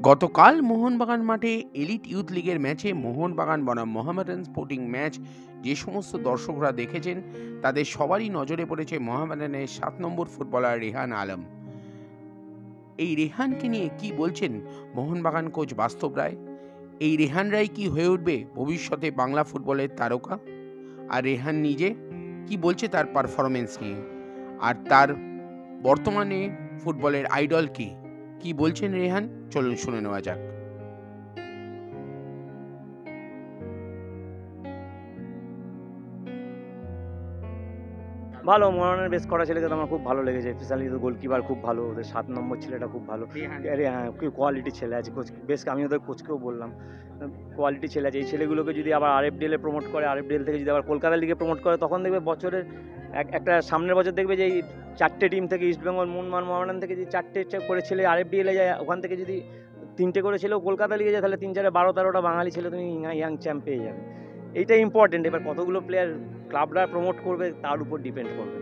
গতকাল মোহনবাগান মাঠে elite youth লিগের ম্যাচে মোহনবাগান বনাম মোহামেডান স্পোর্টিং ম্যাচ যে সমস্ত দর্শকরা দেখেছেন তাদের সবারই নজরে পড়েছে মোহামেডানের 7 নম্বর ফুটবলার রেহান আলম। এই রেহানকে নিয়ে কি বলছেন মোহনবাগান কোচ বাস্তব রায়? এই রেহান রায় কি হয়ে উঠবে ভবিষ্যতে বাংলা ফুটবলের তারকা? আর রেহান নিজে কি বলছে তার পারফরমেন্স নিয়ে? আর তার বর্তমানে ফুটবলের আইডল কি বলছেন রেহান? চলুন শুনে নেওয়া যাক। ভালো, মোহনের বেশ করা ছেলেকে তো আমার খুব ভালো লেগেছে। স্পেশালি তো গোলকিপার খুব ভালো, ওদের 7 নম্বর ছেলেটা খুব ভালো। আরে হ্যাঁ, কোয়ালিটি ছেলে আছে। কোচ বেশ, আমি ওদের কোচকেও বললাম কোয়ালিটি ছেলে আছে। এই ছেলেগুলোকে যদি আবার আরএফডিএলে প্রমোট করে, আরএফডিএল থেকে যদি আবার কলকাতা লিগে প্রমোট করে, তখন দেখবে বছরের একটা সামনের বছর দেখবে যে এই 4টে টিম থেকে ইস্টবেঙ্গল, মোহনবাগান থেকে যদি 4টে করে ছেলে আরএফডিএলে যায়, ওখান থেকে যদি 3টে করে ছেলেও কলকাতা লিগে যায়, তাহলে 3-4 12-13টা বাঙালি ছেলে তুমি ইয়াং চ্যাম্প পেয়ে যাবে। এইটা ইম্পর্টেন্ট। এবার কতগুলো প্লেয়ার ক্লাবরা প্রমোট করবে তার উপর ডিপেন্ড করবে।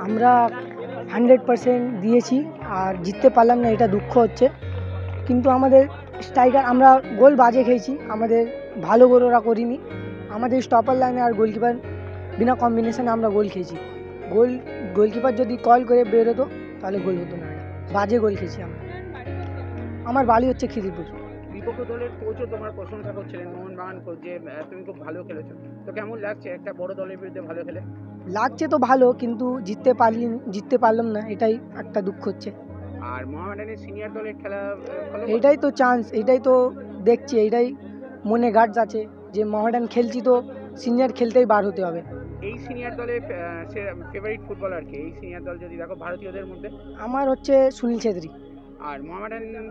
আমরা 100% দিয়েছি, আর জিততে পারলাম না, এটা দুঃখ হচ্ছে। কিন্তু আমাদের স্ট্রাইকার, আমরা গোল বাজে খেয়েছি, আমাদের ভালো গোল ওরা করিনি। আমাদের স্টপার লাইনে আর গোলকিপার বিনা কম্বিনেশনে আমরা গোল খেয়েছি। গোলকিপার যদি কল করে বেরোতো তাহলে গোল হতো না, বাজে গোল খেয়েছি আমরা। আমার বাড়ি হচ্ছে খিদিরপুর। বিপক্ষ দলের কোচও তোমার প্রশংসা করছিলেন, মোহনবাগান কোচ, যে তুমি খুব ভালো খেলেছো। তো কেমন লাগছে একটা বড় দলের বিরুদ্ধে ভালো খেলে? লাগছে তো ভালো, কিন্তু জিততে পারলাম না, এটাই একটা দুঃখ হচ্ছে। আর মোহামেডানের সিনিয়র দলের খেলা এইটাই তো চান্স, এইটাই তো দেখছি, এইটাই মনে গার্ডস আছে যে মোহামেডান খেলছি তো সিনিয়র খেলতেই বার হতে হবে। এই সিনিয়র দলের ফেভারিট ফুটবলার কে? এই সিনিয়র দল যদি দেখো ভারতীয়দের মধ্যে? আমার হচ্ছে সুনীল ছেত্রী। আর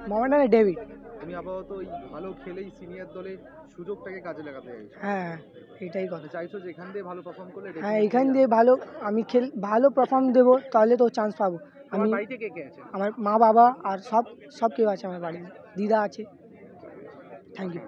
মোহামেডানের ডেভিড। তুমি আপাতত ওই ভালো খেলেই সিনিয়র দলে সুযোগটাকে কাজে লাগাতে চাইছো? হ্যাঁ, এটাই কথা। চাইছো যে এখান দিয়ে ভালো পারফর্ম করলে? হ্যাঁ, এখান দিয়ে আমি ভালো পারফর্ম দেবো, তাহলে তো চান্স পাবো। আমি বাড়িতে কে আছে? আমার মা, বাবা আর সব কেউ আছে আমার বাড়িতে, দিদা আছে। Thank you.